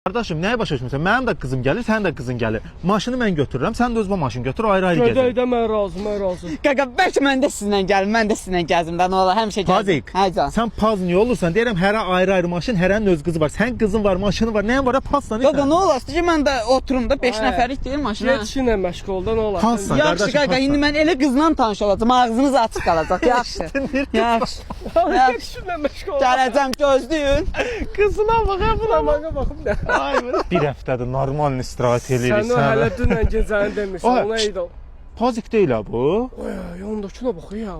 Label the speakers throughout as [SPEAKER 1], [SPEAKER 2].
[SPEAKER 1] Qardaşım, nəyə başa düşmürsən? Mənim də qızım gəlir, sənin də qızın gəlir. Maşını mən götürürəm, sən də özünə maşın götür, ayrı-ayrı gəzək.
[SPEAKER 2] Gedək də mən razı.
[SPEAKER 3] Qaqa, bəlkə mən də sizinlə gəlim, mən də sizinlə gəzim də, nə olar, həmişə gəzim.
[SPEAKER 1] Pazik, sən paz niyə olursan? Deyirəm, hərə ayrı-ayrı maşın, hərənin öz qızı var. Sən qızın var, maşını var, nəyin var da pazsan?
[SPEAKER 3] Qaqa, nə olar, ki, mən də oturum da 5 nəfərlik deyil maşına.
[SPEAKER 2] Get işinlə məşğul ol da, nə olar.
[SPEAKER 1] Pazsan,
[SPEAKER 3] Yaxşı,
[SPEAKER 1] qardaşım,
[SPEAKER 3] qaqa, indi mən elə qızla tanış olacağım, ağzınız açıq qalacaq, yaxşı. Yaxşı.
[SPEAKER 2] Get işinlə məşğul ol.
[SPEAKER 3] Gələcəm, gözləyin.
[SPEAKER 2] Qızına bax, buna baxım da.
[SPEAKER 1] Bir həftədir normal istirahət eləyirik.
[SPEAKER 2] Sən o hələ dünən gecəni demirsən, ona eydi ol.
[SPEAKER 1] Pazik deyil ha bu.
[SPEAKER 2] Oy, yondakına bax ya.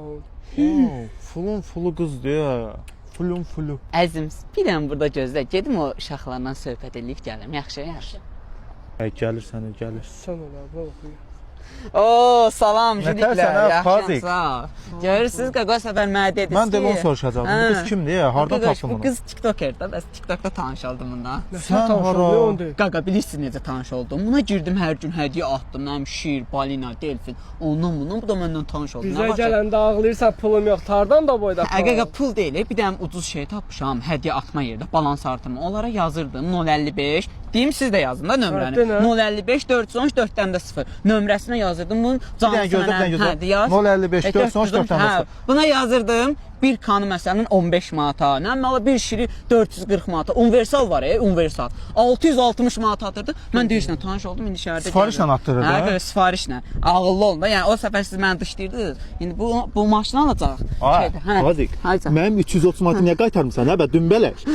[SPEAKER 1] Fulun fulu qızdır ya. Fulun.
[SPEAKER 3] Əzim, bir dənə burada gözlə, gedim o uşaqlarla söhbət eləyib gələm, yaxşı.
[SPEAKER 1] Gəlir sənə, gəlir.
[SPEAKER 2] Sən ola, bax ya.
[SPEAKER 3] Oo, salam,
[SPEAKER 1] Nətərsən,
[SPEAKER 3] jüdiklər,
[SPEAKER 1] hə, Pazik?
[SPEAKER 3] yaxşı. Görürsünüz, qaqa, səfər mənə dediniz ki...
[SPEAKER 1] Mən də onu soruşacaqdım. Bu qız kimdir ya? Hardan tapdın
[SPEAKER 3] Bu
[SPEAKER 1] bunu?
[SPEAKER 3] qız TikTokerdə, bəs TikTokda tanış oldum bundan.
[SPEAKER 1] Sən hara?
[SPEAKER 3] Qaqa, bilirsiniz necə tanış oldum? Buna girdim, hər gün hədiyyə atdım, nəm şir, balina, delfin, ondan bundan, bu da məndən tanış oldu.
[SPEAKER 2] Bizə gələndə ağlayırsan, pulum yox, tardan da boyda.
[SPEAKER 3] Qaqa, pul deyil, bir dənə ucuz şey tapmışam, hədiyyə atma yerdə, balans artırma. Onlara yazırdım 055. Deyim siz də yazın da nömrəni. 055 413 4-dən də 0. Nömrəsinə yazırdım. Bunun
[SPEAKER 1] Bir dənə gözlə. 055 413 4-dən də 0.
[SPEAKER 3] Buna yazırdım. Bir kanı məsələn 15 manata, nə mələ bir şiri 440 manata. Universal var universal. 660 manat atırdı. Mən deyirsən tanış oldum indi şəhərdə.
[SPEAKER 1] Sifarişlə atdırırdı.
[SPEAKER 3] Hə, sifarişlə. Ağıllı olun da. Yəni o səfər siz məni dışdırdınız. İndi bu maşını alacaq.
[SPEAKER 1] Pazik. Mənim 330 manatı niyə qaytarmısan hə bə dümbələk?